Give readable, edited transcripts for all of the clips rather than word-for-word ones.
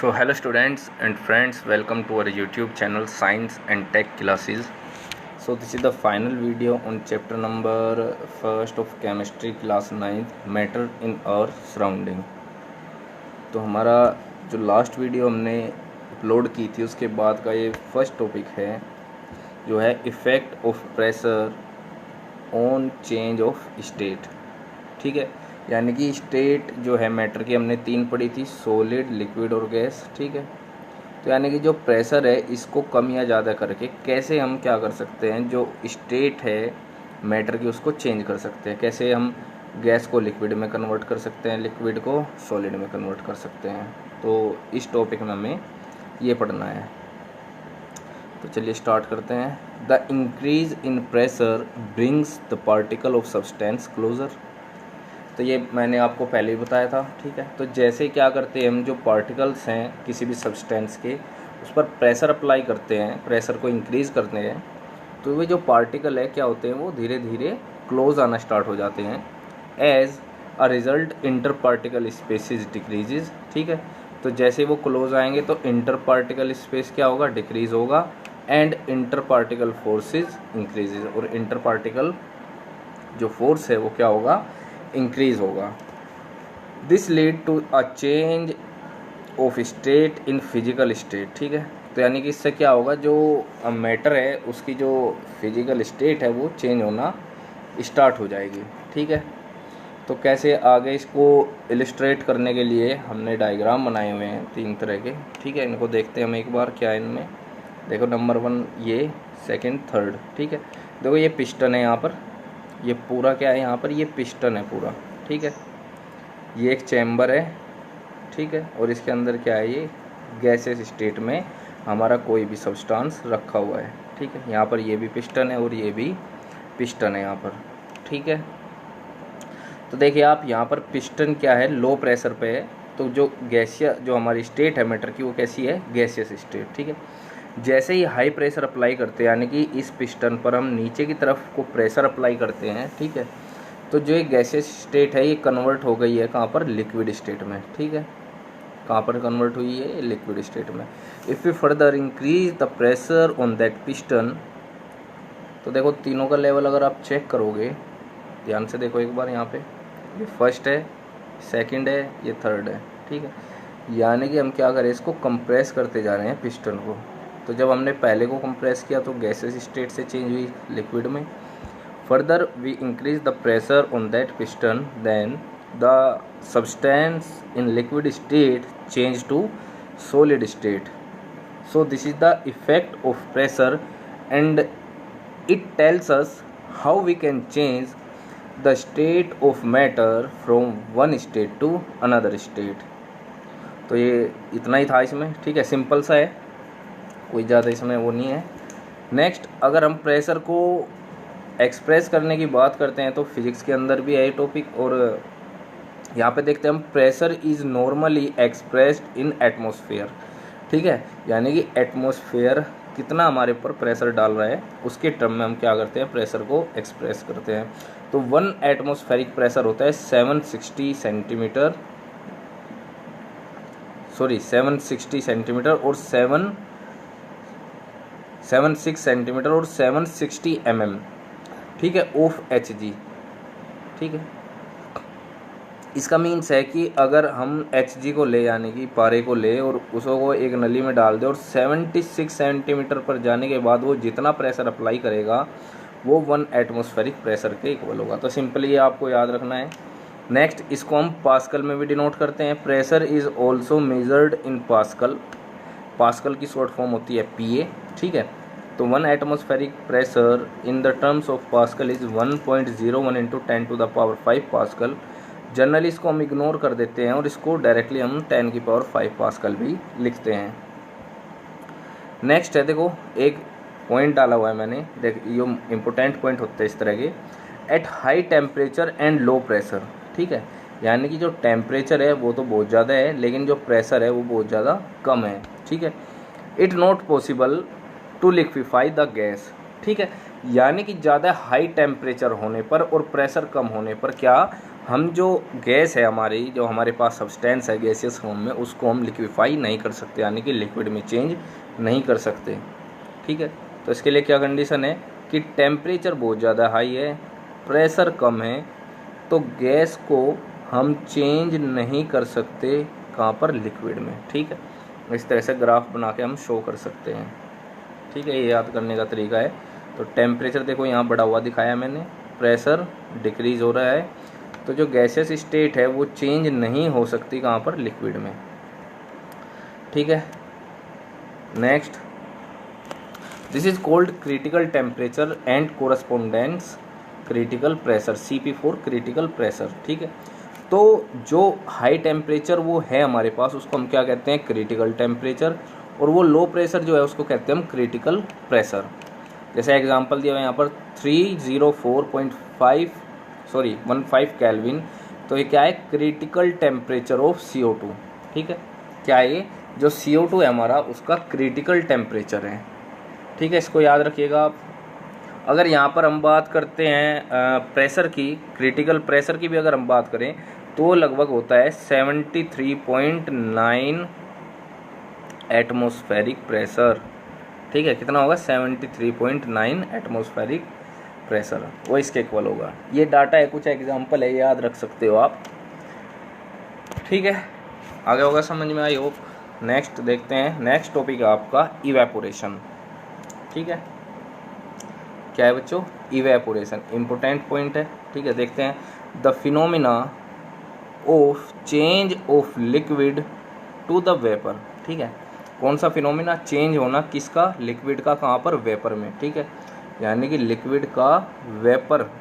So hello students and friends, welcome to our YouTube channel Science and Tech Classes. So this is the final video on chapter number 1st of chemistry class 9th, matter in our surrounding. तो हमारा जो last video हमने upload की थी उसके बाद का ये फर्स्ट टॉपिक है जो है effect of pressure on change of state. ठीक है, यानी कि स्टेट जो है मैटर की हमने 3 पढ़ी थी, सॉलिड, लिक्विड और गैस। ठीक है, तो यानी कि जो प्रेशर है इसको कम या ज़्यादा करके कैसे हम क्या कर सकते हैं, जो स्टेट है मैटर की उसको चेंज कर सकते हैं। कैसे हम गैस को लिक्विड में कन्वर्ट कर सकते हैं, लिक्विड को सॉलिड में कन्वर्ट कर सकते हैं। तो इस टॉपिक में हमें ये पढ़ना है। तो चलिए स्टार्ट करते हैं। The increase in pressure brings the particle of substance closer. तो ये मैंने आपको पहले ही बताया था। ठीक है, तो जैसे क्या करते हैं हम, जो पार्टिकल्स हैं किसी भी सब्सटेंस के उस पर प्रेशर अप्लाई करते हैं, प्रेशर को इंक्रीज़ करते हैं, तो वे जो पार्टिकल है क्या होते हैं, वो धीरे धीरे क्लोज आना स्टार्ट हो जाते हैं। As a result inter particle spaces decreases. ठीक है, तो जैसे वो क्लोज आएंगे तो इंटर पार्टिकल स्पेस क्या होगा, डिक्रीज़ होगा, and inter particle forces increases, और इंटर पार्टिकल जो फोर्स है वो क्या होगा, इंक्रीज होगा। This lead to a change of state in physical state. ठीक है, तो यानी कि इससे क्या होगा, जो मैटर है उसकी जो फिजिकल स्टेट है वो चेंज होना स्टार्ट हो जाएगी। ठीक है, तो कैसे आगे इसको इलिस्ट्रेट करने के लिए हमने डायग्राम बनाए हुए हैं 3 तरह के। ठीक है, इनको देखते हैं हम एक बार। क्या है इनमें, देखो नंबर 1 ये, सेकंड, थर्ड। ठीक है, देखो ये पिस्टन है, यहाँ पर ये पूरा क्या है, यहाँ पर ये पिस्टन है पूरा। ठीक है, ये एक चैम्बर है। ठीक है, और इसके अंदर क्या है, ये गैसेस स्टेट में हमारा कोई भी सब्सटेंस रखा हुआ है। ठीक है, यहाँ पर ये भी पिस्टन है और ये भी पिस्टन है यहाँ पर। ठीक है, तो देखिए आप यहाँ पर पिस्टन क्या है, लो प्रेशर पे है, तो जो गैसिया जो हमारी स्टेट है मैटर की वो कैसी है, गैसियस स्टेट। ठीक है, जैसे ही हाई प्रेशर अप्लाई करते हैं, यानी कि इस पिस्टन पर हम नीचे की तरफ को प्रेशर अप्लाई करते हैं, ठीक है, तो जो ये गैसियस स्टेट है ये कन्वर्ट हो गई है कहाँ पर, लिक्विड स्टेट में। ठीक है, कहाँ पर कन्वर्ट हुई है, लिक्विड स्टेट में। If you further increase the pressure on that piston, तो देखो तीनों का लेवल अगर आप चेक करोगे, ध्यान से देखो एक बार, यहाँ पे ये फर्स्ट है, सेकंड है, ये थर्ड है। ठीक है, यानी कि हम क्या करें, इसको कंप्रेस करते जा रहे हैं पिस्टन को। तो जब हमने पहले को कंप्रेस किया तो गैसेस स्टेट से चेंज हुई लिक्विड में। Further we increase the pressure on that piston, then the substance in liquid state change to solid state. So this is the effect of pressure and it tells us how we can change the state of matter from one state to another state. तो ये इतना ही था इसमें। ठीक है, simple सा है, कोई ज़्यादा इसमें वो नहीं है। नेक्स्ट, अगर हम प्रेशर को एक्सप्रेस करने की बात करते हैं तो फिजिक्स के अंदर भी है ये टॉपिक, और यहाँ पे देखते हैं हम, pressure is normally expressed in atmosphere. ठीक है, यानी कि एटमॉस्फेयर कितना हमारे ऊपर प्रेशर डाल रहा है उसके टर्म में हम क्या करते हैं, प्रेशर को एक्सप्रेस करते हैं। तो 1 एटमॉस्फेरिक प्रेशर होता है 760 सेंटीमीटर, सॉरी 760 सेंटीमीटर और 76 सेंटीमीटर और 760 mm। ठीक है, ऑफ Hg। ठीक है, इसका मीन्स है कि अगर हम Hg को ले, यानी कि पारे को ले और उसको एक नली में डाल दे और 76 सेंटीमीटर पर जाने के बाद वो जितना प्रेशर अप्लाई करेगा वो 1 एटमॉस्फेरिक प्रेशर के इक्वल होगा। तो सिंपली ये आपको याद रखना है। नेक्स्ट, इसको हम पास्कल में भी डिनोट करते हैं। Pressure is also measured in pascal. Pascal की शॉर्ट फॉर्म होती है PA। ठीक है, तो 1 atmospheric pressure in the terms of pascal is 1.01 into 10⁵ pascal. Generally इसको हम इग्नोर कर देते हैं और इसको डायरेक्टली हम 10⁵ पास्कल भी लिखते हैं। नेक्स्ट है, देखो एक पॉइंट डाला हुआ है मैंने, देख ये इम्पोर्टेंट पॉइंट होते हैं इस तरह के। At high temperature and low pressure. ठीक है, यानी कि जो टेम्परेचर है वो तो बहुत ज़्यादा है लेकिन जो प्रेशर है वो बहुत ज़्यादा कम है। ठीक है, it not possible to liquefy the gas. ठीक है, यानी कि ज़्यादा हाई टेम्परेचर होने पर और प्रेशर कम होने पर क्या हम जो गैस है हमारी, जो हमारे पास सब्सटेंस है गैसियस फॉर्म में, उसको हम लिक्विफाई नहीं कर सकते, यानी कि लिक्विड में चेंज नहीं कर सकते। ठीक है, तो इसके लिए क्या कंडीशन है कि टेम्परेचर बहुत ज़्यादा हाई है, प्रेशर कम है, तो गैस को हम चेंज नहीं कर सकते कहाँ पर, लिक्विड में। ठीक है, इस तरह से ग्राफ बना के हम शो कर सकते हैं। ठीक है, ये याद करने का तरीका है। तो टेम्परेचर देखो यहाँ बढ़ा हुआ दिखाया मैंने, प्रेशर डिक्रीज हो रहा है, तो जो गैसियस स्टेट है वो चेंज नहीं हो सकती कहाँ पर, लिक्विड में। ठीक है, next, this is called critical temperature and correspondence critical pressure, CP4 critical pressure. ठीक है, तो जो हाई टेम्परेचर वो है हमारे पास, उसको हम क्या कहते हैं, क्रिटिकल टेम्परेचर, और वो लो प्रेशर जो है उसको कहते हैं हम क्रिटिकल प्रेशर। जैसे एग्जांपल दिया हुआ है यहाँ पर 304.15 केल्विन, तो ये क्या है, क्रिटिकल टेम्परेचर ऑफ CO2। ठीक है, क्या है ये, जो CO2 है हमारा उसका क्रिटिकल टेम्परेचर है। ठीक है, इसको याद रखिएगा आप। अगर यहाँ पर हम बात करते हैं प्रेशर की, क्रिटिकल प्रेशर की भी अगर हम बात करें तो लगभग होता है 73.9 एटमॉस्फेरिक प्रेशर। ठीक है, कितना होगा, 73.9 एटमॉस्फेरिक प्रेशर, वो इसके इक्वल होगा। ये डाटा है, कुछ एग्जांपल है, याद रख सकते हो आप। ठीक है, आगे होगा समझ में, आई होप। नेक्स्ट देखते हैं, नेक्स्ट टॉपिक है आपका इवेपोरेशन। ठीक है, क्या है बच्चों, इवेपोरेशन, इम्पोर्टेंट पॉइंट है। ठीक है, देखते हैं, the phenomena of change of liquid to the vapour. ठीक है, कौन सा फिनोमिना, चेंज होना किसका, लिक्विड का, कहाँ पर, वेपर में। ठीक है, यानी कि लिक्विड का वेपर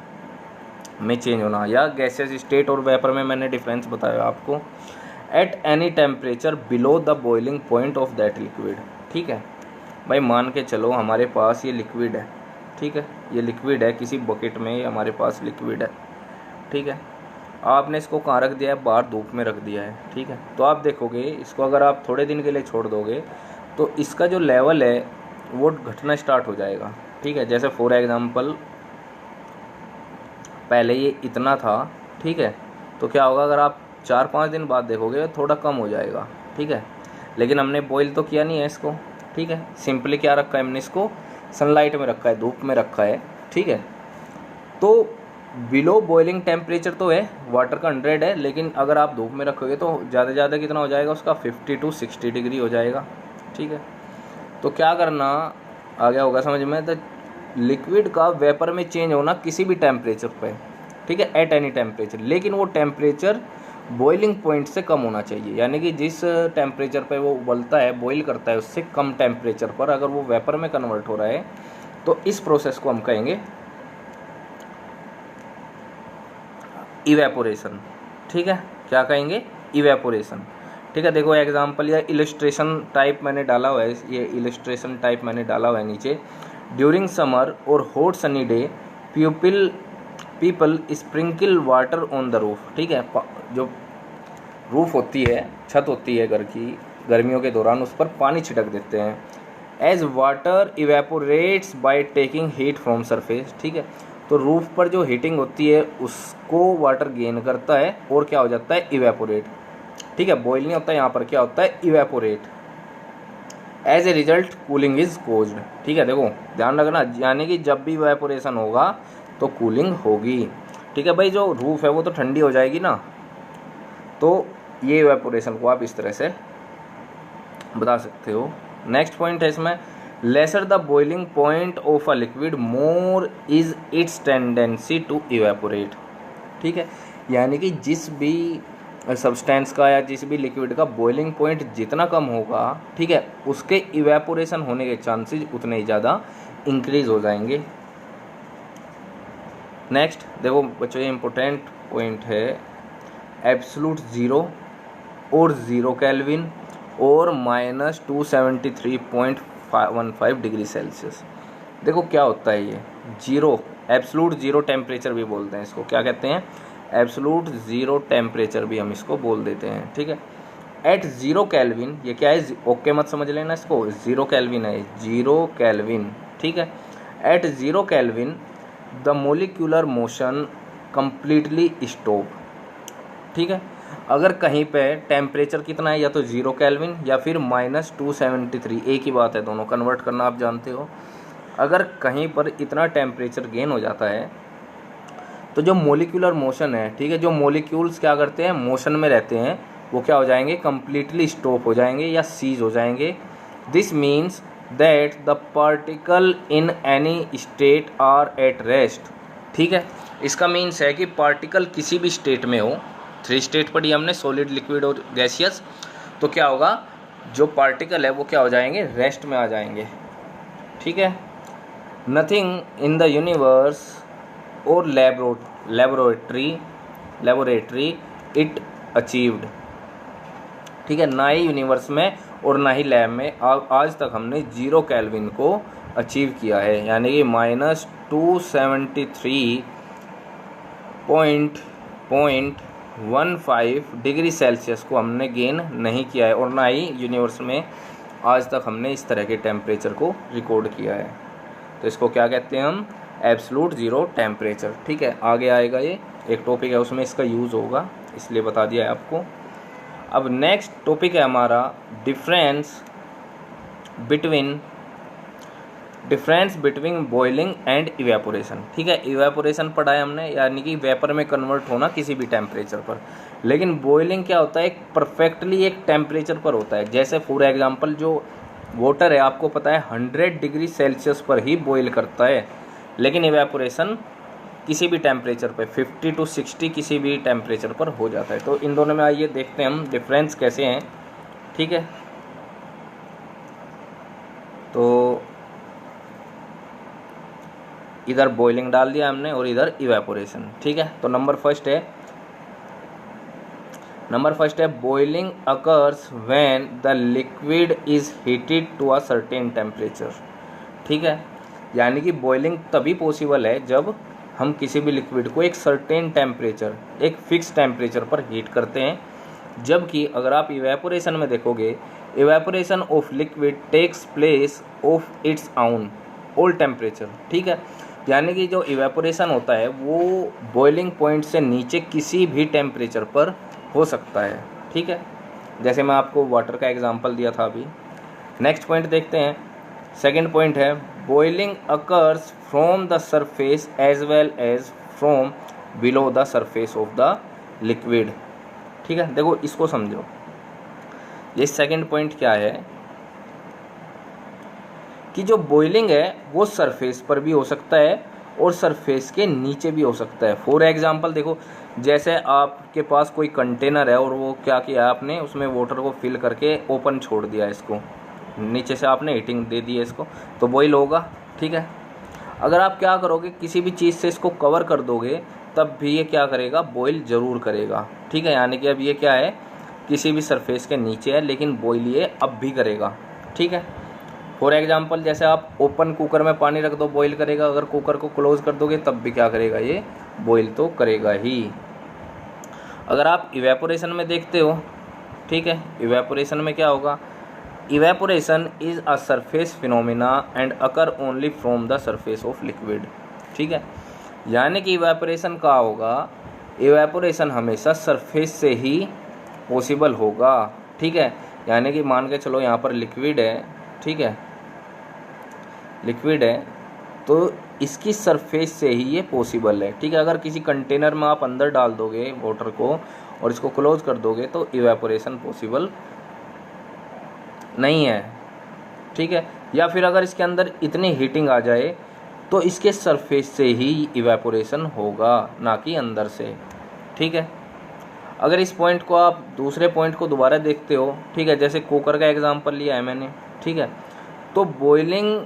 में चेंज होना, या गैसियस स्टेट और वेपर में मैंने डिफरेंस बताया आपको। At any temperature below the boiling point of that liquid. ठीक है भाई, मान के चलो हमारे पास ये लिक्विड है। ठीक है, ये लिक्विड है, किसी बकेट में हमारे पास लिक्विड है। ठीक है, आपने इसको कहाँ रख दिया है, बाहर धूप में रख दिया है। ठीक है, तो आप देखोगे इसको अगर आप थोड़े दिन के लिए छोड़ दोगे तो इसका जो लेवल है वो घटना स्टार्ट हो जाएगा। ठीक है, जैसे फॉर एग्जांपल पहले ये इतना था। ठीक है, तो क्या होगा, अगर आप 4-5 दिन बाद देखोगे थोड़ा कम हो जाएगा। ठीक है, लेकिन हमने बॉईल तो किया नहीं है इसको। ठीक है, सिंपली क्या रखा है हमने, इसको सनलाइट में रखा है, धूप में रखा है। ठीक है, तो बिलो बॉइलिंग टेम्परेचर तो है, वाटर का 100 है, लेकिन अगर आप धूप में रखोगे तो ज़्यादा से ज़्यादा कितना हो जाएगा उसका, 50 to 60 डिग्री हो जाएगा। ठीक है, तो क्या करना, आ गया होगा समझ में। तो लिक्विड का वेपर में चेंज होना किसी भी टेम्परेचर पे, ठीक है, एट एनी टेम्परेचर, लेकिन वो टेम्परेचर बॉइलिंग पॉइंट से कम होना चाहिए। यानी कि जिस टेम्परेचर पे वो उबलता है, बॉईल करता है, उससे कम टेम्परेचर पर अगर वो वेपर में कन्वर्ट हो रहा है तो इस प्रोसेस को हम कहेंगे इवेपोरेशन। ठीक है, क्या कहेंगे, इवेपोरेशन। ठीक है, देखो एग्जांपल या इलस्ट्रेशन टाइप मैंने डाला हुआ है, ये इलस्ट्रेशन टाइप मैंने डाला हुआ है नीचे। ड्यूरिंग समर और hot sunny day people sprinkle water on the roof. ठीक है, जो रूफ होती है, छत होती है घर की, गर्मियों के दौरान उस पर पानी छिड़क देते हैं। As water evaporates by taking heat from surface. ठीक है, तो रूफ पर जो हीटिंग होती है उसको वाटर गेन करता है और क्या हो जाता है, इवेपोरेट। ठीक है, बॉयल नहीं होता, यहाँ पर क्या होता है, evaporate. As a result cooling is caused. ठीक है, देखो ध्यान रखना, यानी कि जब भी इवेपोरेशन होगा तो कूलिंग होगी। ठीक है भाई, जो रूफ है वो तो ठंडी हो जाएगी ना, तो ये इवेपोरेशन को आप इस तरह से बता सकते हो। नेक्स्ट पॉइंट है इसमें, lesser the boiling point of a liquid more is its tendency to evaporate. ठीक है, यानी कि जिस भी सब्सटेंस का या जिस भी लिक्विड का बॉइलिंग पॉइंट जितना कम होगा, ठीक है, उसके इवेपोरेशन होने के चांसेस उतने ही ज़्यादा इंक्रीज हो जाएंगे। नेक्स्ट देखो बच्चों, ये इम्पोर्टेंट पॉइंट है, एब्सोलूट ज़ीरो और 0 केल्विन और -273.15 डिग्री सेल्सियस। देखो क्या होता है ये जीरो, एब्सोलूट ज़ीरो टेम्परेचर भी बोलते हैं इसको, क्या कहते हैं, एब्सोलूट ज़ीरो टेम्परेचर भी हम इसको बोल देते हैं। ठीक है, एट 0 केल्विन, ये क्या है, ओके मत समझ लेना इसको, 0 केल्विन है, 0 केल्विन। ठीक है, at 0 kelvin the molecular motion completely stop. ठीक है। अगर कहीं पे टेम्परेचर कितना है, या तो 0 केल्विन या फिर -273, एक ही बात है, दोनों कन्वर्ट करना आप जानते हो। अगर कहीं पर इतना टेम्परेचर गेन हो जाता है तो जो मोलिकुलर मोशन है, ठीक है, जो मोलिक्यूल्स क्या करते हैं, मोशन में रहते हैं, वो क्या हो जाएंगे, कम्प्लीटली स्टॉप हो जाएंगे या सीज हो जाएंगे। This means that the particle in any state are at rest. ठीक है, इसका मीन्स है कि पार्टिकल किसी भी स्टेट में हो, 3 स्टेट पढ़ी हमने, सॉलिड, लिक्विड और गैसियस, तो क्या होगा, जो पार्टिकल है वो क्या हो जाएंगे, रेस्ट में आ जाएंगे। ठीक है। नथिंग इन द यूनिवर्स और लेबोरेटरी इट अचीव्ड। ठीक है, ना ही यूनिवर्स में और ना ही लैब में आज तक हमने 0 केल्विन को अचीव किया है, यानी कि -273.15 डिग्री सेल्सियस को हमने गेन नहीं किया है, और ना ही यूनिवर्स में आज तक हमने इस तरह के टेम्परेचर को रिकॉर्ड किया है। तो इसको क्या कहते हैं हम, एब्सोल्यूट ज़ीरो टेम्परेचर। ठीक है, आगे आएगा, ये एक टॉपिक है उसमें इसका यूज़ होगा, इसलिए बता दिया है आपको। अब नेक्स्ट टॉपिक है हमारा difference between boiling and evaporation. ठीक है, इवेपोरेशन पढ़ा है हमने, यानी कि वेपर में कन्वर्ट होना किसी भी टेम्परेचर पर। लेकिन बॉइलिंग क्या होता है, एक परफेक्टली एक टेम्परेचर पर होता है। जैसे फॉर एग्जांपल जो वाटर है, आपको पता है 100 डिग्री सेल्सियस पर ही बॉईल करता है, लेकिन इवेपोरेशन किसी भी टेम्परेचर पे 50 to 60 किसी भी टेम्परेचर पर हो जाता है। तो इन दोनों में आइए देखते हैं हम डिफरेंस कैसे हैं। ठीक है, तो इधर बॉइलिंग डाल दिया हमने और इधर इवेपोरेशन। ठीक है, तो नंबर फर्स्ट है boiling occurs when the liquid is heated to a certain temperature. ठीक है, यानी कि बॉइलिंग तभी पॉसिबल है जब हम किसी भी लिक्विड को एक सर्टेन टेम्परेचर, एक फिक्स टेम्परेचर पर हीट करते हैं। जबकि अगर आप इवेपोरेशन में देखोगे, evaporation of liquid takes place of its all temperature. ठीक है, यानी कि जो इवेपोरेशन होता है वो बॉइलिंग पॉइंट से नीचे किसी भी टेम्परेचर पर हो सकता है। ठीक है, जैसे मैं आपको वाटर का एग्जांपल दिया था अभी। नेक्स्ट पॉइंट देखते हैं, सेकंड पॉइंट है boiling occurs from the surface as well as from below the surface of the liquid. ठीक है, देखो इसको समझो, ये सेकंड पॉइंट क्या है कि जो बॉइलिंग है वो सरफेस पर भी हो सकता है और सरफेस के नीचे भी हो सकता है। फॉर एग्जांपल देखो, जैसे आपके पास कोई कंटेनर है और वो क्या किया आपने, उसमें वाटर को फिल करके ओपन छोड़ दिया, इसको नीचे से आपने हीटिंग दे दी है इसको, तो बॉईल होगा। ठीक है, अगर आप क्या करोगे, किसी भी चीज़ से इसको कवर कर दोगे तब भी ये क्या करेगा, बॉईल ज़रूर करेगा। ठीक है, यानी कि अब ये क्या है, किसी भी सरफेस के नीचे है लेकिन बॉईल ये अब भी करेगा। ठीक है, फॉर एग्जांपल जैसे आप ओपन कुकर में पानी रख दो, बॉईल करेगा। अगर कुकर को क्लोज कर दोगे तब भी क्या करेगा, ये बॉईल तो करेगा ही। अगर आप इवेपोरेशन में देखते हो, ठीक है, इवेपोरेशन में क्या होगा, evaporation is a surface phenomena and occur only from the surface of liquid. ठीक है, यानी कि इवेपोरेशन का होगा, इवेपोरेशन हमेशा सरफेस से ही पॉसिबल होगा। ठीक है, यानी कि मान के चलो यहाँ पर लिक्विड है, ठीक है, लिक्विड है तो इसकी सरफेस से ही ये पॉसिबल है। ठीक है, अगर किसी कंटेनर में आप अंदर डाल दोगे वाटर को और इसको क्लोज कर दोगे तो इवेपोरेशन पॉसिबल नहीं है। ठीक है, या फिर अगर इसके अंदर इतनी हीटिंग आ जाए तो इसके सरफेस से ही इवेपोरेशन होगा, ना कि अंदर से। ठीक है, अगर इस पॉइंट को आप दूसरे पॉइंट को दोबारा देखते हो, ठीक है, जैसे कुकर का एग्जांपल लिया है मैंने, ठीक है, तो बॉइलिंग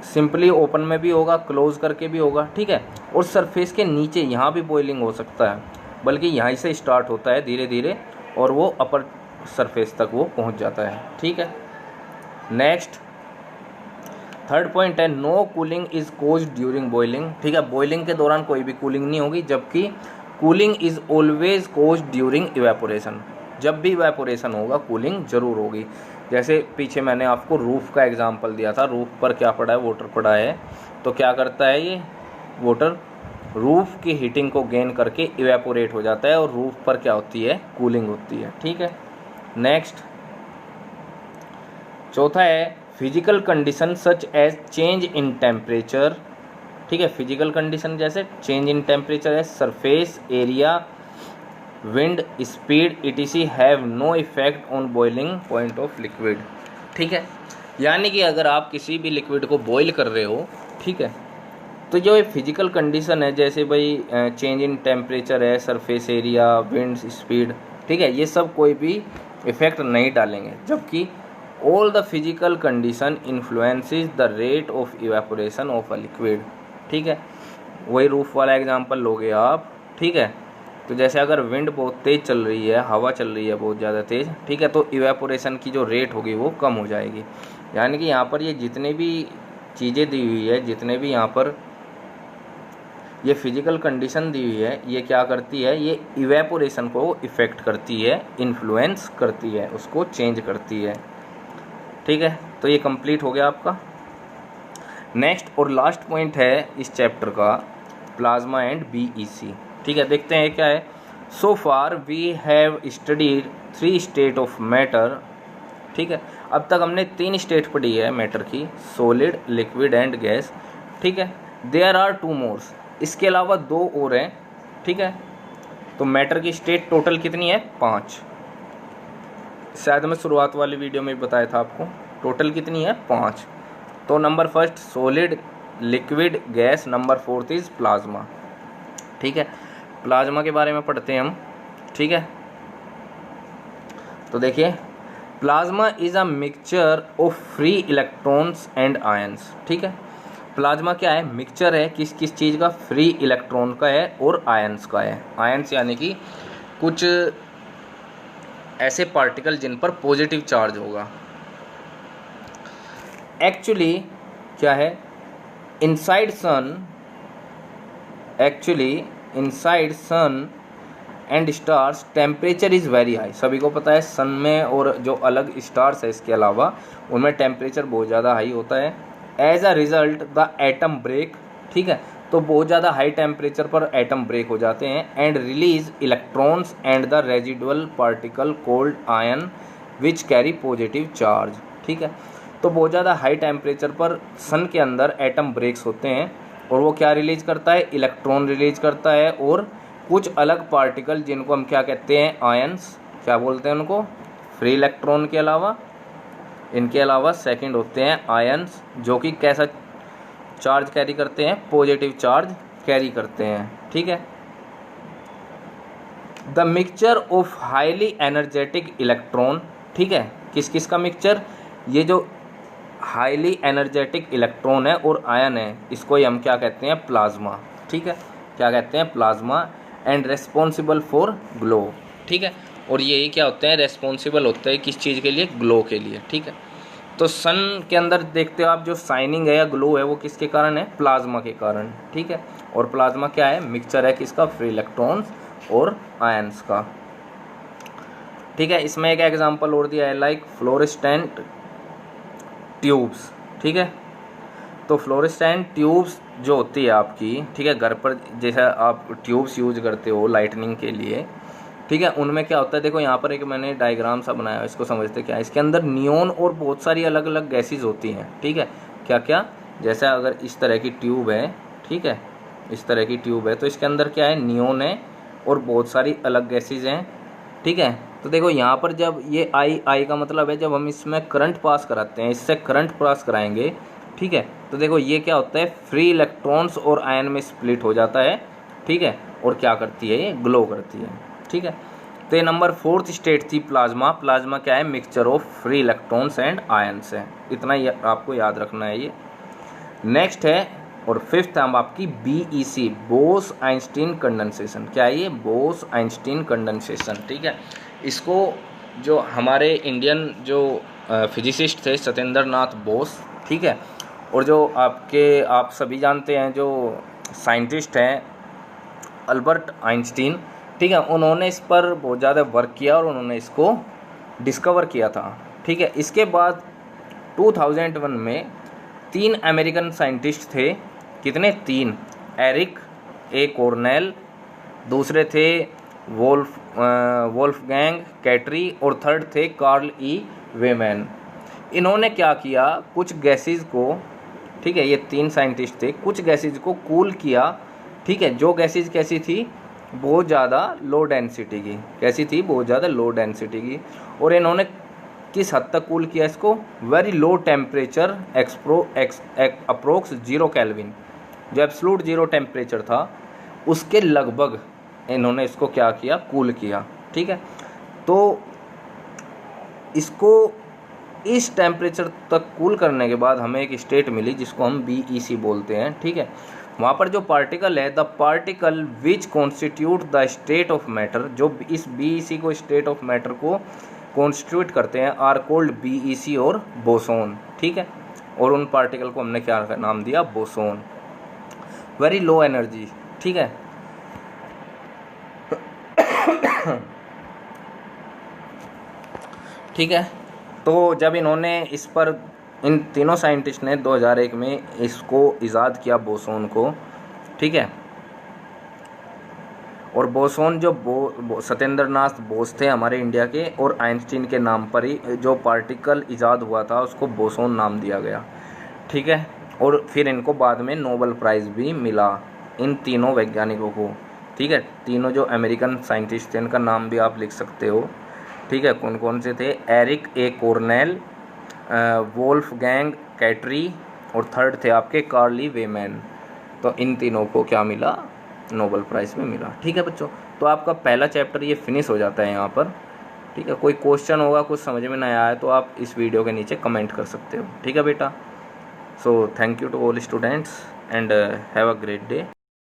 सिंपली ओपन में भी होगा, क्लोज करके भी होगा। ठीक है, और सरफेस के नीचे यहाँ भी बॉइलिंग हो सकता है, बल्कि यहाँ से स्टार्ट होता है धीरे धीरे और वो अपर सरफेस तक वो पहुँच जाता है। ठीक है, नेक्स्ट थर्ड पॉइंट है no cooling is caused during boiling. ठीक है, बॉइलिंग के दौरान कोई भी कूलिंग नहीं होगी, जबकि cooling is always caused during evaporation. जब भी इवेपोरेशन होगा कूलिंग जरूर होगी। जैसे पीछे मैंने आपको रूफ़ का एग्जांपल दिया था, रूफ़ पर क्या पड़ा है, वाटर पड़ा है, तो क्या करता है ये वाटर, रूफ़ की हीटिंग को गेन करके इवेपोरेट हो जाता है और रूफ़ पर क्या होती है, कूलिंग होती है। ठीक है, नेक्स्ट चौथा है physical condition such as change in temperature. ठीक है, फिजिकल कंडीशन जैसे चेंज इन टेम्परेचर है, surface area, wind speed etc have no effect on boiling point of liquid. ठीक है, यानी कि अगर आप किसी भी लिक्विड को बॉईल कर रहे हो, ठीक है, तो जो ये फिजिकल कंडीशन है जैसे भाई चेंज इन टेम्परेचर है, सरफेस एरिया, विंड स्पीड, ठीक है, ये सब कोई भी इफेक्ट नहीं डालेंगे, जबकि all the physical condition influences the rate of evaporation of a liquid. ठीक है, वही रूफ वाला एग्जांपल लोगे आप। ठीक है, तो जैसे अगर विंड बहुत तेज़ चल रही है, हवा चल रही है बहुत ज़्यादा तेज़, ठीक है, तो इवेपोरेशन की जो रेट होगी वो कम हो जाएगी। यानी कि यहाँ पर ये जितने भी चीज़ें दी हुई है, जितने भी यहाँ पर ये फिजिकल कंडीशन दी हुई है, ये क्या करती है, ये इवेपोरेशन को इफ़ेक्ट करती है, इन्फ्लुएंस करती है, उसको चेंज करती है। ठीक है, तो ये कंप्लीट हो गया आपका। नेक्स्ट और लास्ट पॉइंट है इस चैप्टर का, प्लाज्मा एंड बीईसी। ठीक है, देखते हैं क्या है। So far we have studied 3 state of matter. ठीक है, अब तक हमने 3 स्टेट पढ़ी है मैटर की, सॉलिड, लिक्विड एंड गैस। ठीक है, देयर आर 2 मोर्स, इसके अलावा 2 और हैं। ठीक है, तो मैटर की स्टेट टोटल कितनी है, 5। शायद मैं शुरुआत वाली वीडियो में बताया था आपको, टोटल कितनी है, 5। तो number first solid, liquid, gas, number 4th is plasma. ठीक है, प्लाज्मा के बारे में पढ़ते हैं हम। ठीक है, तो देखिए plasma is a mixture of free electrons and ions. ठीक है, प्लाज्मा क्या है, मिक्सचर है किस किस चीज़ का, फ्री इलेक्ट्रॉन का है और आयंस का है। आयंस यानी कि कुछ ऐसे पार्टिकल जिन पर पॉजिटिव चार्ज होगा। एक्चुअली क्या है, inside sun and stars temperature is very high. सभी को पता है सन में और जो अलग स्टार्स है इसके अलावा उनमें टेम्परेचर बहुत ज़्यादा हाई होता है। As a result the atom break. ठीक है, तो बहुत ज़्यादा हाई टेम्परेचर पर एटम ब्रेक हो जाते हैं and release electrons and the residual particle called ion which carry positive charge. ठीक है, तो बहुत ज़्यादा हाई टेम्परेचर पर सन के अंदर एटम ब्रेक्स होते हैं और वो क्या रिलीज करता है, इलेक्ट्रॉन रिलीज करता है और कुछ अलग पार्टिकल जिनको हम क्या कहते हैं, आयंस, क्या बोलते हैं उनको, फ्री इलेक्ट्रॉन के अलावा, इनके अलावा सेकंड होते हैं आयंस, जो कि कैसा चार्ज कैरी करते हैं, पॉजिटिव चार्ज कैरी करते हैं। ठीक है, the mixture of highly energetic electron. ठीक है, किस किस का मिक्सचर, ये जो हाईली एनर्जेटिक इलेक्ट्रॉन है और आयन है, इसको ही हम क्या कहते हैं, प्लाज्मा। ठीक है, क्या कहते हैं, plasma. And responsible for glow. ठीक है, और यही क्या होते हैं, रेस्पॉन्सिबल होते हैं किस चीज़ के लिए, ग्लो के लिए। ठीक है, तो सन के अंदर देखते हो आप जो शाइनिंग है या ग्लो है वो किसके कारण है, प्लाज्मा के कारण। ठीक है, और प्लाज्मा क्या है, मिक्सचर है किसका, फ्री इलेक्ट्रॉन्स और आयंस का। ठीक है, इसमें एक एग्जांपल और दिया है, लाइक फ्लोरेसेंट ट्यूब्स। ठीक है, तो फ्लोरेसेंट ट्यूब्स जो होती है आपकी, ठीक है, घर पर जैसा आप ट्यूब्स यूज करते हो लाइटनिंग के लिए, ठीक है, उनमें क्या होता है, देखो यहाँ पर एक मैंने डायग्राम सा बनाया है, इसको समझते क्या है, इसके अंदर नियोन और बहुत सारी अलग अलग गैसेज होती हैं। ठीक है, क्या क्या, जैसे अगर इस तरह की ट्यूब है, ठीक है, इस तरह की ट्यूब है, तो इसके अंदर क्या है, नियोन है और बहुत सारी अलग गैसेज हैं। ठीक है, तो देखो यहाँ पर जब ये आई का मतलब है जब हम इसमें करंट पास कराते हैं, इससे करंट पास कराएंगे, ठीक है, तो देखो ये क्या होता है, फ्री इलेक्ट्रॉन्स और आयन में स्प्लिट हो जाता है। ठीक है, और क्या करती है, ये ग्लो करती है। ठीक है, तो ये नंबर 4th स्टेट थी प्लाज्मा। प्लाज्मा क्या है, mixture of free electrons and ions है, इतना ही आपको याद रखना है ये। नेक्स्ट है और 5th हम आपकी बीईसी, बोस आइंस्टीन कंडेंसेशन। क्या है ये, बोस आइंस्टीन कंडेंसेशन। ठीक है, इसको जो हमारे इंडियन जो फिजिसिस्ट थे सत्येंद्र नाथ बोस, ठीक है, और जो आप सभी जानते हैं जो साइंटिस्ट हैं अल्बर्ट आइंस्टीन, ठीक है, उन्होंने इस पर बहुत ज़्यादा वर्क किया और उन्होंने इसको डिस्कवर किया था। ठीक है, इसके बाद 2001 में 3 अमेरिकन साइंटिस्ट थे, कितने, 3, एरिक, ए कॉर्नेल, दूसरे थे वोल्फगैंग कैटरी और थर्ड थे कार्ल ई वेमैन। इन्होंने क्या किया, कुछ गैसेज को, ठीक है, ये 3 साइंटिस्ट थे, कुछ गैसेज को कूल किया, ठीक है। जो गैसेज कैसी थी, बहुत ज़्यादा लो डेंसिटी की, कैसी थी, बहुत ज़्यादा लो डेंसिटी की। और इन्होंने किस हद तक कूल किया इसको, very low temperature approx 0 kelvin, जो एब्सोल्यूट 0 टेम्परेचर था उसके लगभग इन्होंने इसको क्या किया, कूल किया, ठीक है। तो इसको इस टेम्परेचर तक कूल करने के बाद हमें एक स्टेट मिली जिसको हम BEC बोलते हैं, ठीक है। वहाँ पर जो पार्टिकल है, the particle which constitute the state of matter, जो इस BEC को, स्टेट ऑफ मैटर को कॉन्स्टिट्यूट करते हैं, आर कोल्ड BEC और बोसोन, ठीक है। और उन पार्टिकल को हमने क्या नाम दिया, बोसोन। वेरी लो एनर्जी, ठीक है। ठीक है, तो जब इन्होंने इस पर, इन तीनों साइंटिस्ट ने 2001 में इसको इजाद किया, बोसोन को, ठीक है। और बोसोन जो सत्येंद्र नाथ बोस थे हमारे इंडिया के, और आइंस्टीन के नाम पर ही जो पार्टिकल इजाद हुआ था उसको बोसोन नाम दिया गया, ठीक है। और फिर इनको बाद में नोबेल प्राइज़ भी मिला, इन तीनों वैज्ञानिकों को, ठीक है। तीनों जो अमेरिकन साइंटिस्ट थे, इनका नाम भी आप लिख सकते हो, ठीक है। कौन कौन से थे, एरिक ए कॉर्नेल, वोल्फगैंग कैटरी और थर्ड थे आपके कार्ल ई वेमैन। तो इन तीनों को क्या मिला, नोबेल प्राइज़ में मिला, ठीक है बच्चों। तो आपका पहला चैप्टर ये फिनिश हो जाता है यहाँ पर, ठीक है। कोई क्वेश्चन होगा, कुछ समझ में नहीं आया तो आप इस वीडियो के नीचे कमेंट कर सकते हो, ठीक है बेटा। So thank you to all students and have a great day.